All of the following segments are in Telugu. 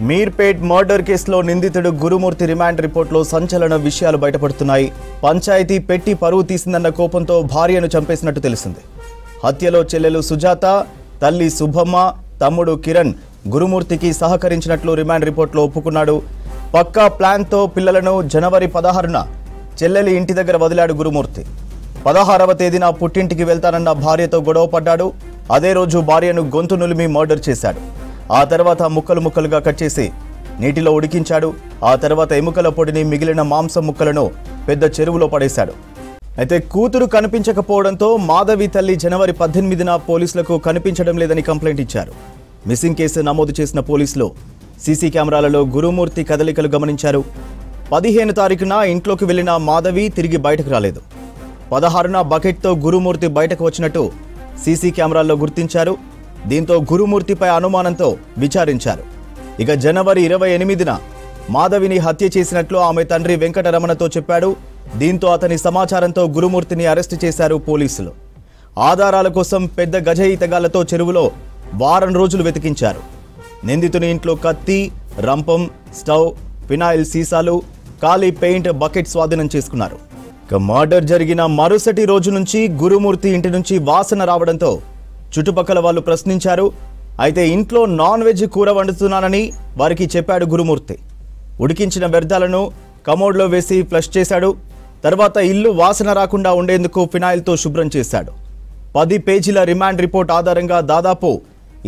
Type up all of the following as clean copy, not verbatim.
మీర్పేట్ మర్డర్ కేసులో నిందితుడు గురుమూర్తి రిమాండ్ రిపోర్టులో సంచలన విషయాలు బయటపడుతున్నాయి. పంచాయతీ పెట్టి పరువు తీసిందన్న కోపంతో భార్యను చంపేసినట్టు తెలిసింది. హత్యలో చెల్లెలు సుజాత, తల్లి సుబ్బమ్మ, తమ్ముడు కిరణ్ గురుమూర్తికి సహకరించినట్లు రిమాండ్ రిపోర్టులో ఒప్పుకున్నాడు. పక్కా ప్లాన్తో పిల్లలను జనవరి 16న చెల్లెలి ఇంటి దగ్గర వదిలాడు గురుమూర్తి. 16వ తేదీన పుట్టింటికి వెళ్తానన్న భార్యతో గొడవ పడ్డాడు. అదే రోజు భార్యను గొంతు నులిమి మర్డర్ చేశాడు. ఆ తర్వాత ముక్కలు ముక్కలుగా కట్ చేసి నీటిలో ఉడికించాడు. ఆ తర్వాత ఎముకల పొడిని మిగిలిన మాంసం ముక్కలను పెద్ద చెరువులో పడేశాడు. అయితే కూతురు కనిపించకపోవడంతో మాధవి తల్లి జనవరి 18న పోలీసులకు కనిపించడం లేదని కంప్లైంట్ ఇచ్చారు. మిస్సింగ్ కేసు నమోదు చేసిన పోలీసులు సీసీ కెమెరాలలో గురుమూర్తి కదలికలు గమనించారు. 15 తారీఖున ఇంట్లోకి వెళ్లిన మాధవి తిరిగి బయటకు రాలేదు. 16న బకెట్తో గురుమూర్తి బయటకు వచ్చినట్టు సీసీ కెమెరాల్లో గుర్తించారు. దీంతో గురుమూర్తిపై అనుమానంతో విచారించారు. ఇక జనవరి 28న మాధవిని హత్య చేసినట్లు ఆమె తండ్రి వెంకటరమణతో చెప్పాడు. దీంతో అతని సమాచారంతో గురుమూర్తిని అరెస్టు చేశారు పోలీసులు. ఆధారాల కోసం పెద్ద గజ ఈతగాళ్లతో చెరువులో వారం రోజులు వెతికించారు. నిందితుని ఇంట్లో కత్తి, రంపం, స్టవ్, ఫినాయిల్ సీసాలు, ఖాళీ పెయింట్ బకెట్ స్వాధీనం చేసుకున్నారు. ఇక మర్డర్ జరిగిన మరుసటి రోజు నుంచి గురుమూర్తి ఇంటి నుంచి వాసన రావడంతో చుట్టుపక్కల వాళ్ళు ప్రశ్నించారు. అయితే ఇంట్లో నాన్ వెజ్ కూర వండుతున్నానని వారికి చెప్పాడు గురుమూర్తి. ఉడికించిన వ్యర్థాలను కమోడ్లో వేసి ఫ్లష్ చేశాడు. తర్వాత ఇల్లు వాసన రాకుండా ఉండేందుకు ఫినాయిల్తో శుభ్రం చేశాడు. 10 పేజీల రిమాండ్ రిపోర్ట్ ఆధారంగా దాదాపు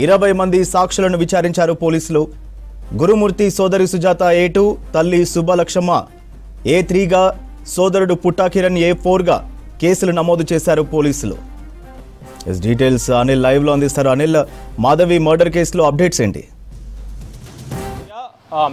20 మంది సాక్షులను విచారించారు పోలీసులు. గురుమూర్తి సోదరి సుజాత A2, తల్లి సుబ్బలక్ష్మమ్మ A3గా, సోదరుడు పుట్టా కిరణ్ A4గా కేసులు నమోదు చేశారు పోలీసులు. డీటెయిల్స్ అనిల్ లైవ్లో అందిస్తారు. అనిల్, మాధవి మర్డర్ కేసులో అప్డేట్స్ ఏంటి?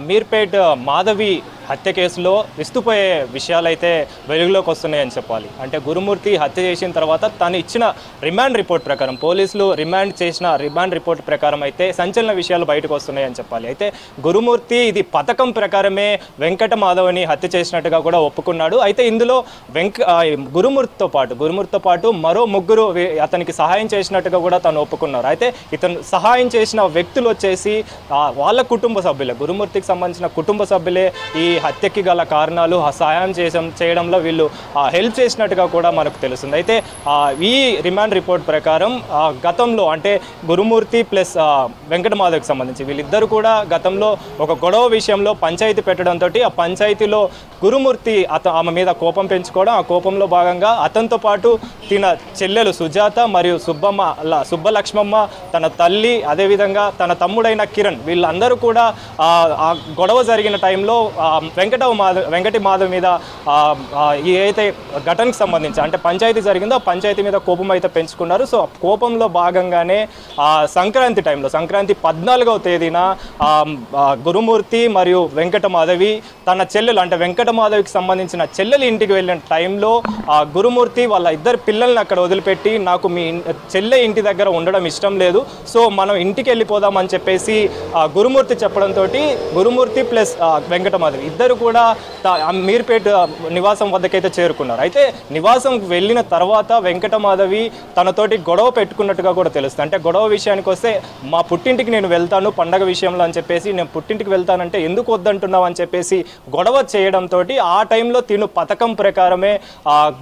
మీర్పేట్ మాధవి హత్య కేసులో విస్తుపోయే విషయాలైతే వెలుగులోకి వస్తున్నాయని చెప్పాలి. అంటే గురుమూర్తి హత్య చేసిన తర్వాత తను ఇచ్చిన రిమాండ్ రిపోర్ట్ ప్రకారం, పోలీసులు రిమాండ్ రిపోర్ట్ ప్రకారం అయితే సంచలన విషయాలు బయటకు వస్తున్నాయని చెప్పాలి. అయితే గురుమూర్తి ఇది పథకం ప్రకారమే వెంకట మాధవిని హత్య చేసినట్టుగా కూడా ఒప్పుకున్నాడు. అయితే ఇందులో గురుమూర్తితో పాటు మరో ముగ్గురు అతనికి సహాయం చేసినట్టుగా కూడా తను ఒప్పుకున్నారు. అయితే ఇతను సహాయం చేసిన వ్యక్తులు వచ్చేసి వాళ్ళ కుటుంబ సభ్యులే, గురుమూర్తికి సంబంధించిన కుటుంబ సభ్యులే ఈ హత్యకి గల కారణాలు సహాయం చేయడంలో వీళ్ళు హెల్ప్ చేసినట్టుగా కూడా మనకు తెలుస్తుంది. అయితే ఈ రిమాండ్ రిపోర్ట్ ప్రకారం గతంలో అంటే గురుమూర్తి ప్లస్ వెంకటమాధవ్కి సంబంధించి వీళ్ళిద్దరూ కూడా గతంలో ఒక గొడవ విషయంలో పంచాయతీ పెట్టడంతో ఆ పంచాయతీలో గురుమూర్తి ఆమె మీద కోపం పెంచుకోవడం, ఆ కోపంలో భాగంగా అతనితో పాటు తిన చెల్లెలు సుజాత మరియు సుబ్బలక్ష్మమ్మ, తన తల్లి, అదేవిధంగా తన తమ్ముడైన కిరణ్ వీళ్ళందరూ కూడా ఆ గొడవ జరిగిన టైంలో వెంకటి మాధవ్ మీద ఏదైతే ఘటనకు సంబంధించి అంటే పంచాయతీ జరిగిందో ఆ పంచాయతీ మీద కోపం అయితే పెంచుకున్నారు. సో కోపంలో భాగంగానే సంక్రాంతి టైంలో, సంక్రాంతి 14వ తేదీన గురుమూర్తి మరియు వెంకట మాధవి తన చెల్లెలు అంటే వెంకట మాధవికి సంబంధించిన చెల్లెలు ఇంటికి వెళ్ళిన టైంలో గురుమూర్తి వాళ్ళ ఇద్దరు పిల్లల్ని అక్కడ వదిలిపెట్టి నాకు మీ చెల్లె ఇంటి దగ్గర ఉండడం ఇష్టం లేదు, సో మనం ఇంటికి వెళ్ళిపోదామని చెప్పేసి గురుమూర్తి చెప్పడంతో గురుమూర్తి ప్లస్ వెంకటమాధవి ఇద్దరు కూడా మీర్పేట్ నివాసం వద్దకైతే చేరుకున్నారు. అయితే నివాసం వెళ్ళిన తర్వాత వెంకటమాధవి తనతోటి గొడవ పెట్టుకున్నట్టుగా కూడా తెలుస్తుంది. అంటే గొడవ విషయానికి వస్తే మా పుట్టింటికి నేను వెళ్తాను పండగ విషయంలో అని చెప్పేసి, నేను పుట్టింటికి వెళ్తానంటే ఎందుకు వద్దంటున్నావు అని చెప్పేసి గొడవ చేయడంతో ఆ టైంలో తిను పథకం ప్రకారమే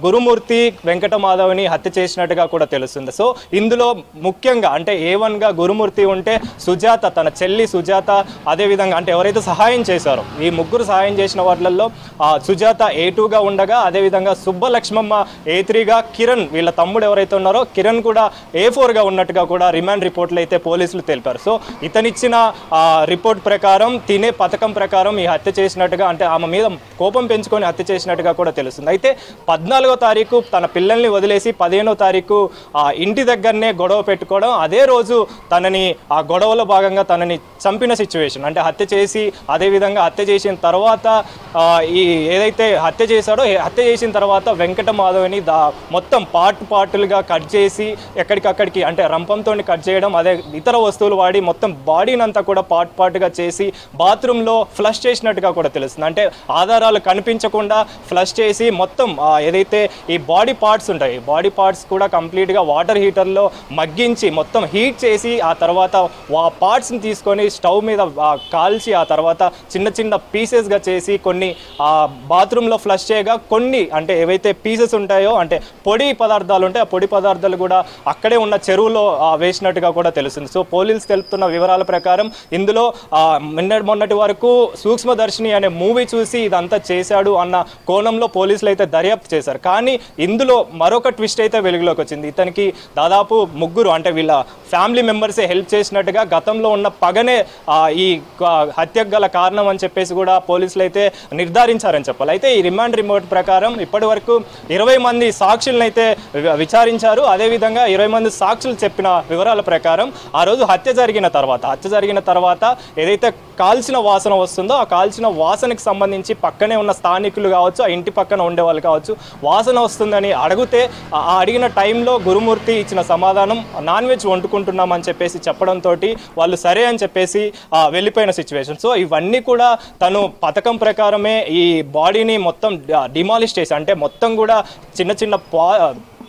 గురుమూర్తి వెంకటమాధవిని హత్య చేసినట్టుగా కూడా తెలుస్తుంది. సో ఇందులో ముఖ్యంగా అంటే A1గా గురుమూర్తి ఉంటే సుజాత, తన చెల్లి సుజాత, అదేవిధంగా అంటే ఎవరైతే సహాయం చేశారో ఈ ముగ్గురు సహాయం చేసిన వాటిల్లో సుజాత A2గా ఉండగా, అదేవిధంగా సుబ్బలక్ష్మమ్మ A3గా, కిరణ్ వీళ్ళ తమ్ముడు ఎవరైతే ఉన్నారో కిరణ్ కూడా A4గా ఉన్నట్టుగా కూడా రిమాండ్ రిపోర్ట్లు అయితే పోలీసులు తెలిపారు. సో ఇతనిచ్చిన రిపోర్ట్ ప్రకారం తినే పథకం ప్రకారం ఈ హత్య చేసినట్టుగా అంటే ఆమె మీద కోపం పెంచుకొని హత్య చేసినట్టుగా కూడా తెలుస్తుంది. అయితే 14వ తారీఖు తన పిల్లల్ని వదిలేసి 15వ తారీఖు ఇంటి దగ్గరనే గొడవ పెట్టుకోవడం, అదే రోజు తనని ఆ గొడవలో భాగంగా తనని చంపిన సిచ్యువేషన్ అంటే హత్య చేసి, అదేవిధంగా హత్య చేసిన తర్వాత ఈ ఏదైతే హత్య చేశాడో హత్య చేసిన తర్వాత వెంకట మాధవిని మొత్తం పార్టులుగా కట్ చేసి ఎక్కడికక్కడికి అంటే రంపంతో కట్ చేయడం, అదే ఇతర వస్తువులు వాడి మొత్తం బాడీని అంతా కూడా పార్ట్గా చేసి బాత్రూంలో ఫ్లష్ చేసినట్టుగా కూడా తెలుస్తుంది. అంటే ఆధారాలు కనిపించకుండా ఫ్లష్ చేసి మొత్తం ఏదైతే ఈ బాడీ పార్ట్స్ ఉంటాయి బాడీ పార్ట్స్ కూడా కంప్లీట్గా వాటర్ హీటర్లో మగ్గించి మొత్తం హీట్ చేసి ఆ తర్వాత ఆ పార్ట్స్ని తీసుకొని స్టవ్ మీద కాల్చి ఆ తర్వాత చిన్న చిన్న పీసెస్గా చేసి కొన్ని బాత్రూంలో ఫ్లష్ చేయగా కొన్ని అంటే ఏవైతే పీసెస్ ఉంటాయో అంటే పొడి పదార్థాలు ఉంటాయి ఆ పొడి పదార్థాలు కూడా అక్కడే ఉన్న చెరువులో వేసినట్టుగా కూడా తెలుస్తుంది. సో పోలీసులు తెలుపుతున్న వివరాల ప్రకారం ఇందులో మొన్నటి వరకు సూక్ష్మదర్శిని అనే మూవీ చూసి ఇదంతా చేశాడు అన్న కోణంలో పోలీసులు అయితే దర్యాప్తు చేశారు. కానీ ఇందులో మరొక ట్విస్ట్ అయితే వెలుగులోకి వచ్చింది. ఇతనికి దాదాపు ముగ్గురు అంటే వీళ్ళ ఫ్యామిలీ మెంబర్సే హెల్ప్ చేసినట్టుగా గతంలో ఉన్న పగనే ఈ హత్యకు గల కారణం అని చెప్పేసి కూడా పోలీసులు అయితే నిర్ధారించారని చెప్పాలి. అయితే ఈ రిమాండ్ రిపోర్ట్ ప్రకారం ఇప్పటి వరకు 20 మంది సాక్షులను అయితే విచారించారు. అదేవిధంగా 20 మంది సాక్షులు చెప్పిన వివరాల ప్రకారం ఆ రోజు హత్య జరిగిన తర్వాత ఏదైతే కాల్చిన వాసన వస్తుందో ఆ కాల్చిన వాసనకి సంబంధించి పక్కనే ఉన్న స్థానికులు కావచ్చు ఆ ఇంటి పక్కన ఉండేవాళ్ళు కావచ్చు వాసన వస్తుందని అడిగితే అడిగిన టైంలో గురుమూర్తి ఇచ్చిన సమాధానం నాన్ వెజ్ వండుకుంటున్నామని చెప్పేసి చెప్పడంతో వాళ్ళు సరే అని చెప్పేసి వెళ్ళిపోయిన సిచ్యువేషన్. సో ఇవన్నీ కూడా తను పథకం ప్రకారమే ఈ బాడీని మొత్తం డిమాలిష్ చేసి అంటే మొత్తం కూడా చిన్న చిన్న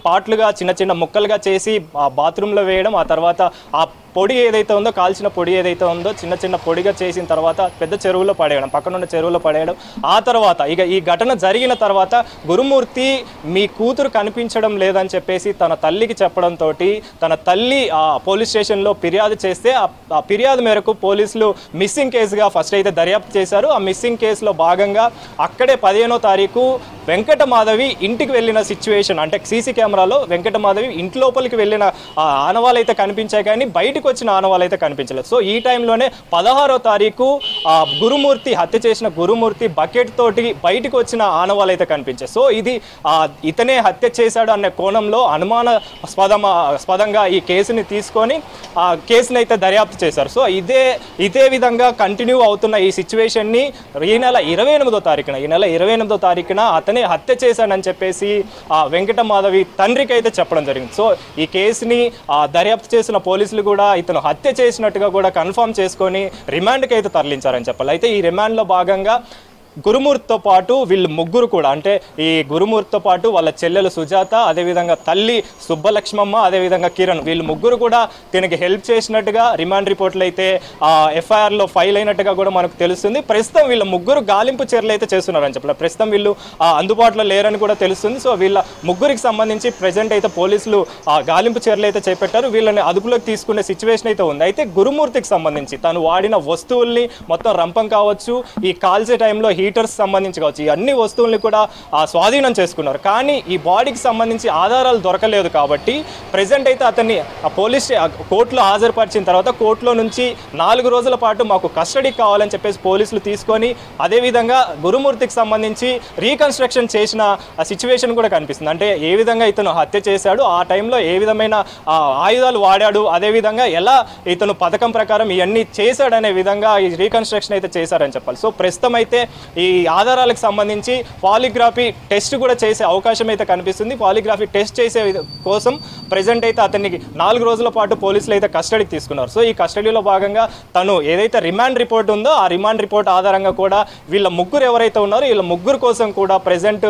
పార్ట్లుగా చిన్న చిన్న ముక్కలుగా చేసి బాత్రూంలో వేయడం ఆ తర్వాత ఆ పొడి ఏదైతే ఉందో కాల్చిన పొడి ఏదైతే ఉందో చిన్న చిన్న పొడిగా చేసిన తర్వాత పెద్ద చెరువులో పడేయడం పక్కనున్న చెరువులో పడేయడం ఆ తర్వాత ఇక ఈ ఘటన జరిగిన తర్వాత గురుమూర్తి మీ కూతురు కనిపించడం లేదని చెప్పేసి తన తల్లికి చెప్పడంతో తన తల్లి పోలీస్ స్టేషన్లో ఫిర్యాదు చేస్తే ఆ ఫిర్యాదు మేరకు పోలీసులు మిస్సింగ్ కేసుగా ఫస్ట్ అయితే దర్యాప్తు చేశారు. ఆ మిస్సింగ్ కేసులో భాగంగా అక్కడే 15వ తారీఖు వెంకటమాధవి ఇంటికి వెళ్ళిన సిచ్యువేషన్ అంటే సీసీ కెమెరాలో వెంకటమాధవి ఇంటి లోపలికి వెళ్ళిన ఆనవాళ్ళు అయితే కనిపించాయి కానీ బయటకు వచ్చిన ఆనవాళ్ళు అయితే కనిపించలేదు. సో ఈ టైంలోనే 16వ తారీఖు గురుమూర్తి హత్య చేసిన గురుమూర్తి బకెట్ తోటి బయటకు వచ్చిన ఆనవాళ్ళు అయితే కనిపించాయి. సో ఇది ఇతనే హత్య చేశాడు అనే కోణంలో అనుమానాస్పదంగా ఈ కేసుని తీసుకొని ఆ కేసుని అయితే దర్యాప్తు చేశారు. సో ఇదే విధంగా కంటిన్యూ అవుతున్న ఈ సిచ్యువేషన్ని ఈ నెల 28వ తారీఖున అతనే హత్య చేశాడని చెప్పేసి వెంకటమాధవి తండ్రికి అయితే చెప్పడం జరిగింది. సో ఈ కేసుని దర్యాప్తు చేసిన పోలీసులు కూడా ఇతను హత్య చేసినట్టుగా కూడా కన్ఫర్మ్ చేసుకొని రిమాండ్కి అయితే తరలించారని చెప్పాలి. అయితే ఈ రిమాండ్లో భాగంగా గురుమూర్తితో పాటు వీళ్ళు ముగ్గురు కూడా అంటే ఈ గురుమూర్తితో పాటు వాళ్ళ చెల్లెలు సుజాత అదేవిధంగా తల్లి సుబ్బలక్ష్మమ్మ అదేవిధంగా కిరణ్ వీళ్ళు ముగ్గురు కూడా దీనికి హెల్ప్ చేసినట్టుగా రిమాండ్ రిపోర్ట్లు అయితే ఎఫ్ఐఆర్లో ఫైల్ అయినట్టుగా కూడా మనకు తెలుస్తుంది. ప్రస్తుతం వీళ్ళ ముగ్గురు గాలింపు చర్యలు అయితే చేస్తున్నారని చెప్పాలి. ప్రస్తుతం వీళ్ళు అందుబాటులో లేరని కూడా తెలుస్తుంది. సో వీళ్ళ ముగ్గురికి సంబంధించి ప్రజెంట్ అయితే పోలీసులు గాలింపు చర్యలు అయితే చేపట్టారు. వీళ్ళని అదుపులోకి తీసుకునే సిచ్యువేషన్ అయితే ఉంది. అయితే గురుమూర్తికి సంబంధించి తను వాడిన వస్తువుల్ని మొత్తం రంపం కావచ్చు ఈ కాల్చే టైంలో హీటర్స్ సంబంధించి కావచ్చు ఈ అన్ని వస్తువుల్ని కూడా స్వాధీనం చేసుకున్నారు. కానీ ఈ బాడీకి సంబంధించి ఆధారాలు దొరకలేదు కాబట్టి ప్రెజెంట్ అయితే అతన్ని పోలీస్ కోర్టులో హాజరుపరిచిన తర్వాత కోర్టులో నుంచి 4 రోజుల పాటు మాకు కస్టడీకి కావాలని చెప్పేసి పోలీసులు తీసుకొని అదేవిధంగా గురుమూర్తికి సంబంధించి రీకన్స్ట్రక్షన్ చేసిన సిచ్యువేషన్ కూడా కనిపిస్తుంది. అంటే ఏ విధంగా ఇతను హత్య చేశాడు ఆ టైంలో ఏ విధమైన ఆయుధాలు వాడాడు అదేవిధంగా ఎలా ఇతను పథకం ప్రకారం ఇవన్నీ చేశాడనే విధంగా ఈ రీకన్స్ట్రక్షన్ అయితే చేశారని చెప్పాలి. సో ప్రస్తుతం అయితే ఈ ఆధారాలకు సంబంధించి పాలిగ్రఫీ టెస్ట్ కూడా చేసే అవకాశం అయితే కనిపిస్తుంది. పాలిగ్రఫీ టెస్ట్ చేసే కోసం ప్రెజెంట్ అయితే అతనికి 4 రోజుల పాటు పోలీసులు అయితే కస్టడీకి తీసుకున్నారు. సో ఈ కస్టడీలో భాగంగా తను ఏదైతే రిమాండ్ రిపోర్ట్ ఉందో ఆ రిమాండ్ రిపోర్ట్ ఆధారంగా కూడా వీళ్ళ ముగ్గురు ఎవరైతే ఉన్నారో వీళ్ళ ముగ్గురు కోసం కూడా ప్రెజెంట్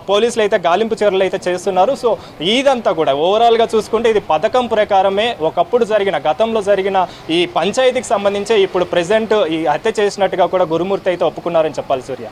పోలీసులు అయితే గాలింపు చర్యలు అయితే చేస్తున్నారు. సో ఇదంతా కూడా ఓవరాల్గా చూసుకుంటే ఇది పథకం ప్రకారమే ఒకప్పుడు గతంలో జరిగిన ఈ పంచాయతీకి సంబంధించి ఇప్పుడు ప్రెజెంట్ ఈ హత్య చేసినట్టుగా కూడా గురుమూర్తి అయితే ఒప్పుకున్నారని చెప్పాలి. సూర్య.